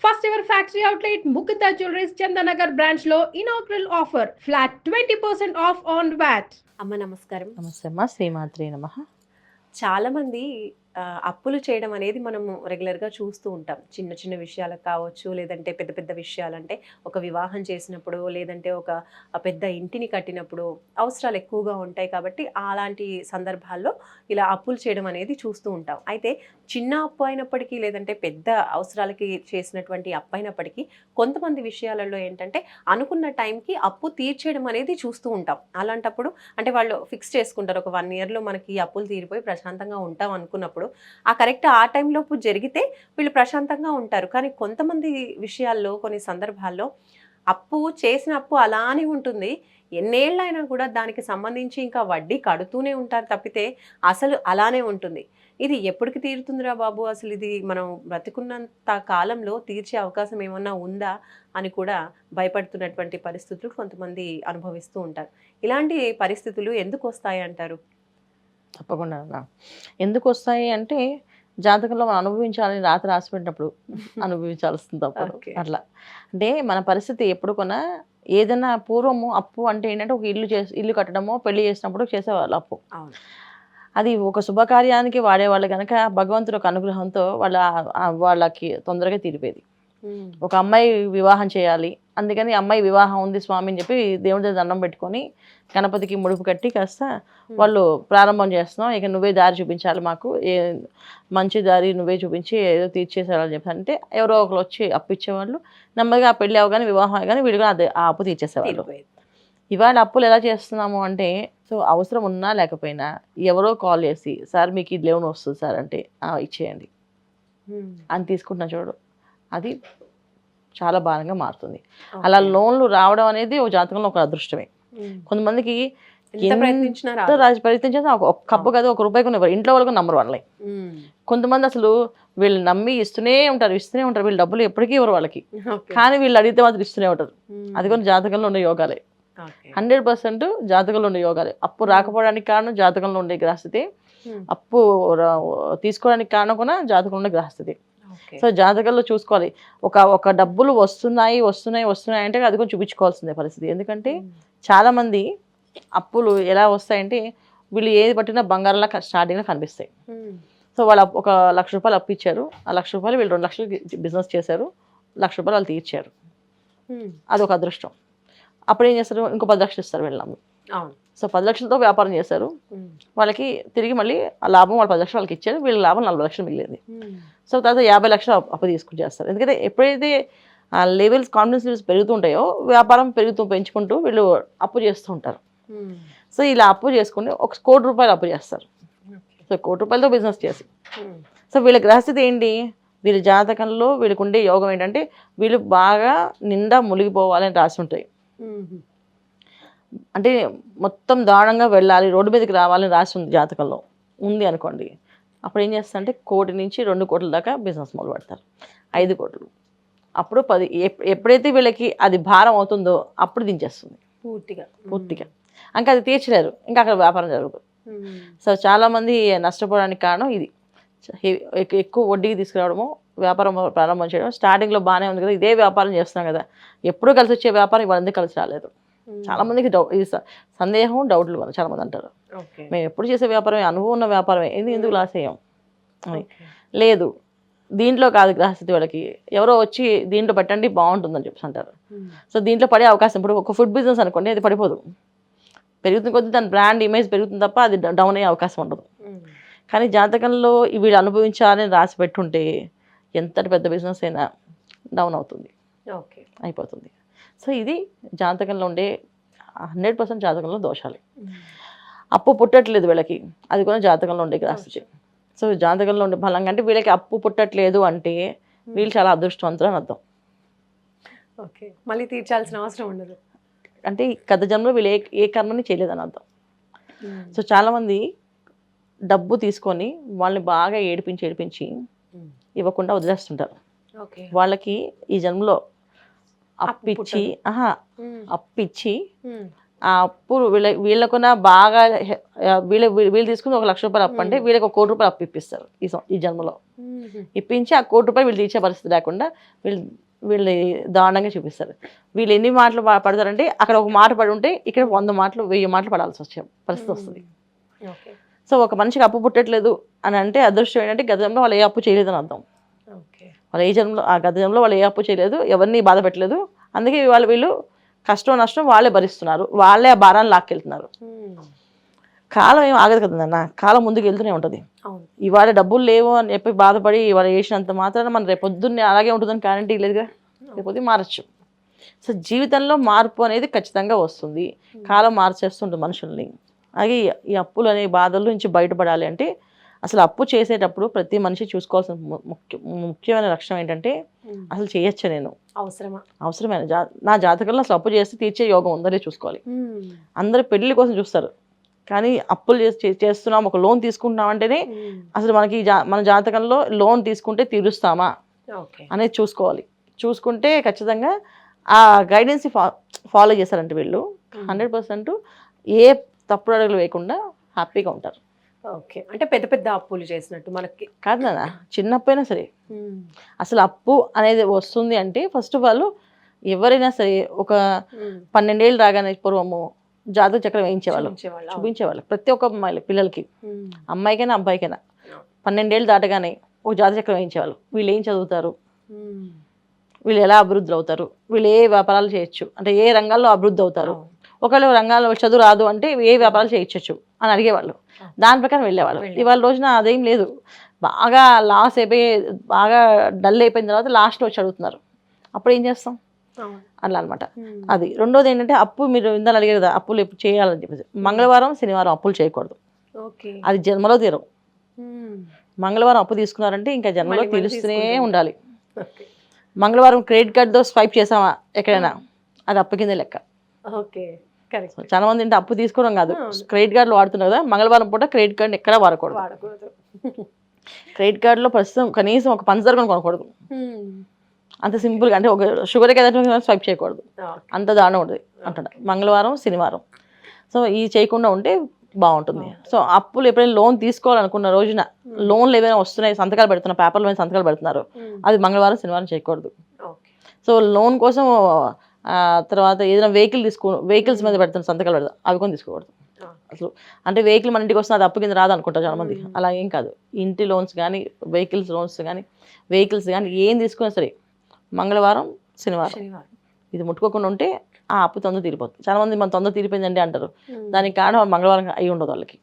First ever factory outlet Mukta Jewelries Chandanagar branch లో inaugural offer flat 20% off on VAT. అమ్మ నమస్కారం. నమస్తే అమ్మా, శ్రీమాత్రే నమః. చాలామంది అప్పులు చేయడం అనేది మనము రెగ్యులర్‌గా చూస్తూ ఉంటాం. చిన్న చిన్న విషయాలకు కావచ్చు, లేదంటే పెద్ద పెద్ద విషయాలంటే ఒక వివాహం చేసినప్పుడు, లేదంటే ఒక పెద్ద ఇంటిని కట్టినప్పుడు అవసరాలు ఎక్కువగా ఉంటాయి కాబట్టి అలాంటి సందర్భాల్లో ఇలా అప్పులు చేయడం అనేది చూస్తూ ఉంటాం. అయితే చిన్న అప్పు అయినప్పటికీ, లేదంటే పెద్ద అవసరాలకి చేసినటువంటి అప్పు అయినప్పటికీ కొంతమంది విషయాలలో ఏంటంటే అనుకున్న టైంకి అప్పు తీర్చేయడం అనేది చూస్తూ ఉంటాం. అలాంటప్పుడు అంటే వాళ్ళు ఫిక్స్ చేసుకుంటారు. ఒక 1 ఇయర్‌లో మనకి ఈ అప్పులు తీరిపోయి ప్రశాంతంగా ఉంటాం అనుకున్నప్పుడు కరెక్ట్ ఆ టైంలోపు జరిగితే వీళ్ళు ప్రశాంతంగా ఉంటారు. కానీ కొంతమంది విషయాల్లో కొన్ని సందర్భాల్లో చేసిన అప్పు అలానే ఉంటుంది. ఎన్నేళ్ళైనా కూడా దానికి సంబంధించి ఇంకా వడ్డీ కడుతూనే ఉంటారు తప్పితే అసలు అలానే ఉంటుంది. ఇది ఎప్పటికి తీరుతుందిరా బాబు! అసలు ఇది మనం బ్రతికున్నంత కాలంలో తీర్చే అవకాశం ఏమన్నా ఉందా అని కూడా భయపడుతున్నటువంటి పరిస్థితులు కొంతమంది అనుభవిస్తూ ఉంటారు. ఇలాంటి పరిస్థితులు ఎందుకు వస్తాయి అంటారు? తప్పకుండా అన్న. ఎందుకు వస్తాయి అంటే జాతకంలో మనం అనుభవించాలని రాత్రి రాసిపెట్టినప్పుడు అనుభవించాల్సింది తప్పదు. ఓకే. అట్లా అంటే మన పరిస్థితి ఎప్పుడు కొన్నా ఏదైనా పూర్వము అప్పు అంటే ఏంటంటే ఒక ఇల్లు కట్టడమో పెళ్లి చేసినప్పుడు చేసేవాళ్ళు అప్పు. అవును. అది ఒక శుభకార్యానికి వాడేవాళ్ళు కనుక భగవంతుడి ఒక అనుగ్రహంతో వాళ్ళకి తొందరగా తీరిపోయేది. ఒక అమ్మాయి వివాహం చేయాలి, అందుకని అమ్మాయి వివాహం ఉంది స్వామి అని చెప్పి దేవుడి దగ్గర దండం పెట్టుకొని గణపతికి ముడుపు కట్టి కాస్త వాళ్ళు ప్రారంభం చేస్తున్నాం, ఇక నువ్వే దారి చూపించాలి, మాకు మంచి దారి నువ్వే చూపించి ఏదో తీర్చేసేవాళ్ళని చెప్పి అంటే ఎవరో ఒకరు వచ్చి అప్పు ఇచ్చేవాళ్ళు. నెమ్మదిగా ఆ పెళ్ళి అవగానే వివాహం అవగానే వీళ్ళు కూడా అదే ఆ అప్పు తీర్చేసేవాళ్ళు. ఇవాళ అప్పులు ఎలా చేస్తున్నాము అంటే సో అవసరం ఉన్నా లేకపోయినా ఎవరో కాల్ చేసి సార్ మీకు ఈ లోన్ వస్తుంది సార్ అంటే ఇచ్చేయండి అని తీసుకుంటున్నా చూడు, అది చాలా భారంగా మారుతుంది. అలా లోన్లు రావడం అనేది ఒక జాతకంలో ఒక అదృష్టమే. కొంతమందికి ప్రయత్నించినా ఒక కప్పు కదా ఒక రూపాయి కూడా ఇంట్లో వాళ్ళకు నంబర్ వాళ్ళే. కొంతమంది అసలు వీళ్ళు నమ్మి ఇస్తూనే ఉంటారు వీళ్ళు డబ్బులు ఎప్పటికీ ఇవ్వరు వాళ్ళకి, కానీ వీళ్ళు అడిగితే మాత్రం ఇస్తూనే ఉంటారు. అది కూడా జాతకంలో ఉన్న యోగాలే. 100% జాతకంలో ఉండే యోగాలే. అప్పు రాకపోవడానికి కారణం జాతకంలో ఉండే గ్రహస్థితి, అప్పు తీసుకోవడానికి కారణం కూడా జాతకంలో ఉండే గ్రహస్థితి. సో జాతకంలో చూసుకోవాలి. ఒక డబ్బులు వస్తున్నాయి అంటే అది కూడా చూపించుకోవాల్సిందే పరిస్థితి. ఎందుకంటే చాలా మంది అప్పులు ఎలా వస్తాయంటే వీళ్ళు ఏది పట్టినా బంగారంలా స్టార్టింగ్లో కనిపిస్తాయి. సో వాళ్ళు ఒక ₹1,00,000 అప్పు ఇచ్చారు, ఆ ₹1,00,000 వీళ్ళు 2 లక్షలు బిజినెస్ చేశారు, ₹1,00,000 వాళ్ళు తీర్చారు, అదొక అదృష్టం. అప్పుడు ఏం చేస్తారు, ఇంకో 10 లక్షలు ఇస్తారు వీళ్ళు నమ్మి. సో 10 లక్షలతో వ్యాపారం చేశారు, వాళ్ళకి తిరిగి మళ్ళీ ఆ లాభం వాళ్ళు 10 లక్షలు వాళ్ళకి ఇచ్చారు, వీళ్ళకి లాభం 40 లక్షలు మిగిలింది. సో తర్వాత 50 లక్షలు అప్పు తీసుకుని చేస్తారు. ఎందుకంటే ఎప్పుడైతే ఆ కాన్ఫిడెన్స్ లెవెల్స్ పెరుగుతుంటాయో వ్యాపారం పెంచుకుంటూ వీళ్ళు అప్పు చేస్తూ ఉంటారు. సో ఇలా అప్పు చేసుకుని ₹1,00,00,000 అప్పు చేస్తారు. సో ₹1,00,00,000తో బిజినెస్ చేసి సో వీళ్ళ గ్రహస్థితి ఏంటి, వీళ్ళ జాతకంలో వీళ్ళకి ఉండే యోగం ఏంటంటే వీళ్ళు బాగా నిండా మునిగిపోవాలని రాసి ఉంటాయి. అంటే మొత్తం దారుణంగా వెళ్ళాలి, రోడ్డు మీదకి రావాలని రాసి ఉంది జాతకంలో ఉంది అనుకోండి. అప్పుడు ఏం చేస్తారంటే 1 కోటి నుంచి 2 కోట్ల దాకా బిజినెస్ మొదలు పెడతారు, 5 కోట్లు. అప్పుడు 10 ఎప్పుడైతే వీళ్ళకి అది భారం అవుతుందో అప్పుడు దించేస్తుంది పూర్తిగా. ఇంకా అది తీర్చలేరు, ఇంకా అక్కడ వ్యాపారం జరుగుతుంది. సో చాలామంది నష్టపోవడానికి కారణం ఇది. ఎక్కువ వడ్డీకి తీసుకురావడము, వ్యాపారం ప్రారంభం చేయడం. స్టార్టింగ్లో బాగానే ఉంది కదా, ఇదే వ్యాపారం చేస్తున్నాం కదా, ఎప్పుడూ కలిసి వచ్చే వ్యాపారం ఇవాళ కలిసి రాలేదు. చాలామందికి సందేహం డౌట్లు చాలామంది అంటారు, మేము ఎప్పుడు చేసే వ్యాపారమే, అనుభవం ఉన్న వ్యాపారమే, ఎందుకు లాస్ అయ్యాం లేదు. దీంట్లో కాదు గ్రహస్థితి, వాళ్ళకి ఎవరో వచ్చి దీంట్లో పెట్టండి బాగుంటుందని చెప్పి అంటారు. సో దీంట్లో పడే అవకాశం, ఇప్పుడు ఒక ఫుడ్ బిజినెస్ అనుకోండి, అది పడిపోదు, పెరుగుతుంది కొద్దిగా దాని బ్రాండ్ ఇమేజ్ పెరుగుతుంది తప్ప అది డౌన్ అయ్యే అవకాశం ఉండదు. కానీ జాతకంలో వీళ్ళు అనుభవించాలని రాసి పెట్టుంటే ఎంతటి పెద్ద బిజినెస్ అయినా డౌన్ అవుతుంది, అయిపోతుంది. సో ఇది జాతకంలో ఉండే 100% జాతకంలో దోషాలు. అప్పు పుట్టట్లేదు వీళ్ళకి, అది కూడా జాతకంలో ఉండే గ్రహస్థితి. సో జాతకంలో ఉండే బలంగా అంటే వీళ్ళకి అప్పు పుట్టట్లేదు అంటే వీళ్ళు చాలా అదృష్టవంతులు అని అర్థం. మళ్ళీ తీర్చాల్సిన అవసరం ఉండదు అంటే గత జన్మలో వీళ్ళు ఏ కర్మని చేయలేదని అర్థం. సో చాలామంది డబ్బు తీసుకొని వాళ్ళని బాగా ఏడిపించి ఇవ్వకుండా వదిలేస్తుంటారు. వాళ్ళకి ఈ జన్మలో అప్పిచ్చి ఆ అప్పు వీళ్ళకున్న బాగా వీళ్ళు తీసుకుని ₹1,00,000 అప్పు అంటే వీళ్ళకి ₹1,00,00,000 అప్పు ఇప్పిస్తారు ఈ జన్మలో. ఇప్పించి ఆ ₹1,00,00,000 వీళ్ళు తీర్చే పరిస్థితి లేకుండా వీళ్ళు దారుణంగా చూపిస్తారు. వీళ్ళు ఎన్ని మాటలు పడతారంటే అక్కడ ఒక మాట పడి ఉంటే ఇక్కడ 100 మాటలు 1000 మాటలు పడాల్సి వచ్చే పరిస్థితి వస్తుంది. సో ఒక మనిషికి అప్పు పుట్టట్లేదు అని అంటే అదృష్టం ఏంటంటే గతంలో వాళ్ళు ఏ అప్పు చేయలేదని అర్థం. వాళ్ళు ఏ జన్మలో ఆ గతంలో వాళ్ళు ఏ అప్పు చేయలేదు, ఎవరిని బాధ పెట్టలేదు. అందుకే వీళ్ళు కష్టం నష్టం వాళ్ళే భరిస్తున్నారు, వాళ్ళే ఆ భారాన్ని లాక్కెళ్తున్నారు. కాలం ఏం ఆగదు కదా నాన్న, కాలం ముందుకు వెళ్తూనే ఉంటుంది. ఇవాళ డబ్బులు లేవు అని చెప్పి బాధపడి ఇవాళ వేసినంత మాత్రాన మనం రేపు పొద్దున్నే అలాగే ఉంటుందని గ్యారంటీ లేదుగా, రేపొద్దు మారచ్చు. సో జీవితంలో మార్పు అనేది ఖచ్చితంగా వస్తుంది, కాలం మార్చేస్తుంటుంది మనుషుల్ని. అలాగే ఈ అప్పులు అనే బాధల నుంచి బయటపడాలి అంటే అసలు అప్పు చేసేటప్పుడు ప్రతి మనిషి చూసుకోవాల్సిన ముఖ్యమైన లక్షణం ఏంటంటే అసలు చేయొచ్చా నేను, అవసరమైన నా జాతకంలో అసలు అప్పు చేస్తే తీర్చే యోగం ఉందనే చూసుకోవాలి. అందరూ పెళ్లి కోసం చూస్తారు, కానీ అప్పులు చేస్తున్నాం, ఒక లోన్ తీసుకుంటున్నాం అంటేనే అసలు మనకి మన జాతకంలో లోన్ తీసుకుంటే తీరుస్తామా అనేది చూసుకోవాలి. చూసుకుంటే ఖచ్చితంగా ఆ గైడెన్స్ ఫాలో చేస్తారంటే వీళ్ళు 100% ఏ తప్పుడు అడుగులు వేయకుండా హ్యాపీగా ఉంటారు. ఓకే, అంటే పెద్ద పెద్ద అప్పులు చేసినట్టు మనకి కాదు కదా, చిన్నప్పైనా సరే అసలు అప్పు అనేది వస్తుంది అంటే ఫస్ట్ ఆఫ్ ఆల్ ఎవరైనా సరే ఒక 12 ఏళ్ళు రాగానే పూర్వము జాతక చక్రం వేయించేవాళ్ళు, చూపించేవాళ్ళు ప్రతి ఒక్క పిల్లలకి, అమ్మాయికైనా అబ్బాయికైనా 12 ఏళ్ళు దాటగానే ఒక జాతక చక్రం వేయించేవాళ్ళు. వీళ్ళు ఏం చదువుతారు, వీళ్ళు ఎలా అభివృద్ధి అవుతారు, వీళ్ళు ఏ వ్యాపారాలు చేయొచ్చు అంటే ఏ రంగాల్లో అభివృద్ధి అవుతారు, ఒకవేళ రంగాల్లో చదువు రాదు అంటే ఏ వ్యాపారాలు చేయొచ్చు అని అడిగేవాళ్ళు. దాని ప్రకారం వెళ్ళేవాళ్ళు. ఇవాళ రోజున అదేం లేదు, బాగా లాస్ అయిపోయి బాగా డల్ అయిపోయిన తర్వాత లాస్ట్లో వచ్చి అడుగుతున్నారు. అప్పుడు ఏం చేస్తాం అట్లా అనమాట. అది రెండోది ఏంటంటే అప్పు, మీరు ఇందాక అడిగారు కదా అప్పులు ఎప్పుడు చేయాలని చెప్పేసి, మంగళవారం శనివారం అప్పులు చేయకూడదు, అది జన్మలో తీరవు. మంగళవారం అప్పు తీసుకున్నారంటే ఇంకా జన్మలో తీరుస్తూనే ఉండాలి. మంగళవారం క్రెడిట్ కార్డుతో స్వైప్ చేసామా ఎక్కడైనా అది అప్పు కింద లెక్క. చాలా మంది అంటే అప్పు తీసుకోవడం కాదు, క్రెడిట్ కార్డులు వాడుతున్నారు కదా, మంగళవారం పూట క్రెడిట్ కార్డు ఎక్కడా వాడకూడదు. క్రెడిట్ కార్డులో ప్రస్తుతం కనీసం ఒక పంచదార కూడా కొనకూడదు, అంత సింపుల్గా. అంటే ఒక షుగర్ ఏదైనా స్వైప్ చేయకూడదు, అంత దారుణం ఉంటుంది అంటున్నా. మంగళవారం శనివారం సో ఈ చేయకుండా ఉంటే బాగుంటుంది. సో అప్పులు ఎప్పుడైనా లోన్ తీసుకోవాలనుకున్న రోజున లోన్లు ఏవైనా వస్తున్నాయి, సంతకాలు పెడుతున్నారు, పేపర్ల మీద సంతకాలు పెడుతున్నారు, అది మంగళవారం శనివారం చేయకూడదు. సో లోన్ కోసం తర్వాత ఏదైనా వెహికల్స్ మీద పెడుతున్న సంతకాలు పెడతారు, అవి కొన్ని తీసుకోకూడదు అసలు. అంటే వెహికల్ మన ఇంటికి వస్తుంది, అది అప్పు కింద రాదు అనుకుంటారు చాలా మంది, అలా ఏం కాదు. ఇంటి లోన్స్ కానీ వెహికల్స్ లోన్స్ కానీ వెహికల్స్ కానీ ఏం తీసుకున్నా సరే మంగళవారం శనివారం ఇది ముట్టుకోకుండా ఉంటే ఆ అప్పు తొందర తీరిపోతుంది. చాలా మంది మన తొందర తీరిపోయిందండి అంటారు, దానికి కారణం మంగళవారం అయి ఉండదు వాళ్ళకి.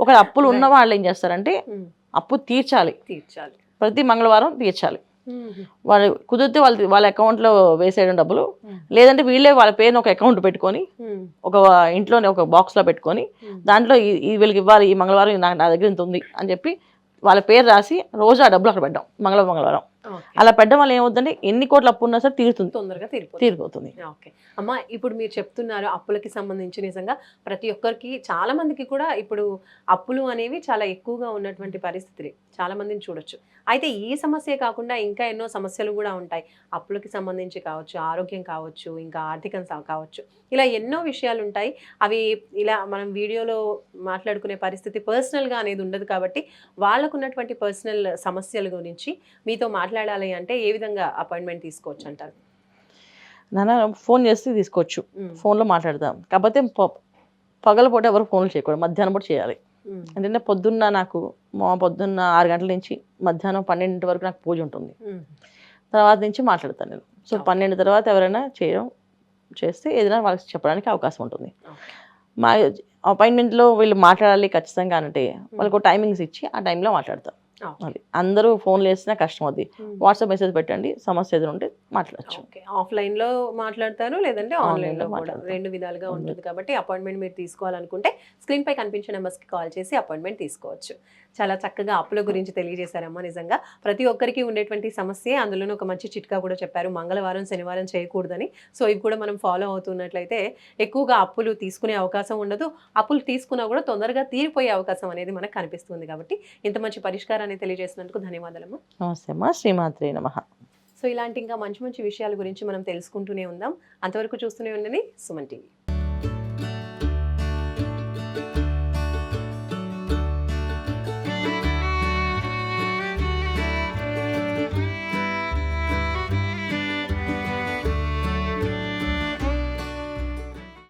ఒక అప్పులు ఉన్న వాళ్ళు ఏం చేస్తారంటే అప్పు తీర్చాలి, ప్రతి మంగళవారం తీర్చాలి. వాళ్ళు కుదిరితే వాళ్ళ అకౌంట్లో వేసేయడం డబ్బులు, లేదంటే వీళ్ళే వాళ్ళ పేరుని ఒక అకౌంట్ పెట్టుకొని ఒక ఇంట్లోనే ఒక బాక్స్లో పెట్టుకొని దాంట్లో వీళ్ళకి ఇవ్వాలి, ఈ మంగళవారం నా దగ్గర ఇంత ఉంది అని చెప్పి వాళ్ళ పేరు రాసి రోజు ఆ డబ్బులు అక్కడ పెట్టాం మంగళవారం. అలా పెట్టడం వల్ల ఏమవుతుందంటే ఎన్ని కోట్ల అప్పు ఉన్నా సరే తీరుతుంది, తొందరగా తీరిపోతుంది. ఓకే అమ్మ, ఇప్పుడు మీరు చెప్తున్నారు అప్పులకి సంబంధించి నిజంగా ప్రతి ఒక్కరికి, చాలా మందికి కూడా ఇప్పుడు అప్పులు అనేవి చాలా ఎక్కువగా ఉన్నటువంటి పరిస్థితి చాలా మందిని చూడొచ్చు. అయితే ఈ సమస్య కాకుండా ఇంకా ఎన్నో సమస్యలు కూడా ఉంటాయి, అప్పులకి సంబంధించి కావచ్చు, ఆరోగ్యం కావచ్చు, ఇంకా ఆర్థికం కావచ్చు, ఇలా ఎన్నో విషయాలు ఉంటాయి. అవి ఇలా మనం వీడియోలో మాట్లాడుకునే పరిస్థితి పర్సనల్గా అనేది ఉండదు కాబట్టి వాళ్ళకు ఉన్నటువంటి పర్సనల్ సమస్యల గురించి మీతో మాట్లాడాలి అంటే ఏ విధంగా అపాయింట్మెంట్ తీసుకోవచ్చు అంటారు? నాన్న ఫోన్ చేస్తే తీసుకోవచ్చు, ఫోన్లో మాట్లాడదాం. కాకపోతే పగలపూట ఎవరు ఫోన్లు చేయకూడదు, మధ్యాహ్నం పూట చేయాలి. ఎందుకంటే పొద్దున్న 6 గంటల నుంచి మధ్యాహ్నం 12 వరకు నాకు పూజ ఉంటుంది, తర్వాత నుంచి మాట్లాడతాను నేను. సో 12 తర్వాత ఎవరైనా చేస్తే ఏదైనా వాళ్ళకి చెప్పడానికి అవకాశం ఉంటుంది. మా అపాయింట్మెంట్లో వీళ్ళు మాట్లాడాలి ఖచ్చితంగా అంటే వాళ్ళకు టైమింగ్స్ ఇచ్చి ఆ టైంలో మాట్లాడతారు. అది అందరూ ఫోన్లు వేసినా కష్టం అవుతుంది, వాట్సాప్ మెసేజ్ పెట్టండి, సమస్య ఏదైనా ఉంటే మాట్లాడచ్చు. ఆఫ్లైన్లో మాట్లాడతారు, లేదంటే ఆన్లైన్లో కూడా, రెండు విధాలుగా ఉంటుంది. కాబట్టి అపాయింట్మెంట్ మీరు తీసుకోవాలనుకుంటే స్క్రీన్ పై కనిపించే నెంబర్స్కి కాల్ చేసి అపాయింట్మెంట్ తీసుకోవచ్చు. చాలా చక్కగా అప్పుల గురించి తెలియజేశారమ్మా. నిజంగా ప్రతి ఒక్కరికి ఉండేటువంటి సమస్య, అందులోనూ ఒక మంచి చిట్కా కూడా చెప్పారు, మంగళవారం శనివారం చేయకూడదని. సో ఇవి కూడా మనం ఫాలో అవుతున్నట్లయితే ఎక్కువగా అప్పులు తీసుకునే అవకాశం ఉండదు, అప్పులు తీసుకున్నా కూడా తొందరగా తీరిపోయే అవకాశం అనేది మనకు కనిపిస్తుంది. కాబట్టి ఇంత మంచి పరిష్కారాన్ని తెలియజేసినందుకు ధన్యవాదాలమ్మా. నమస్తే అమ్మా, శ్రీమాత్రే నమః. సో ఇలాంటి ఇంకా మంచి మంచి విషయాల గురించి మనం తెలుసుకుంటూనే ఉందాం. అంతవరకు చూస్తూనే ఉండండి సుమన్ టీవీ.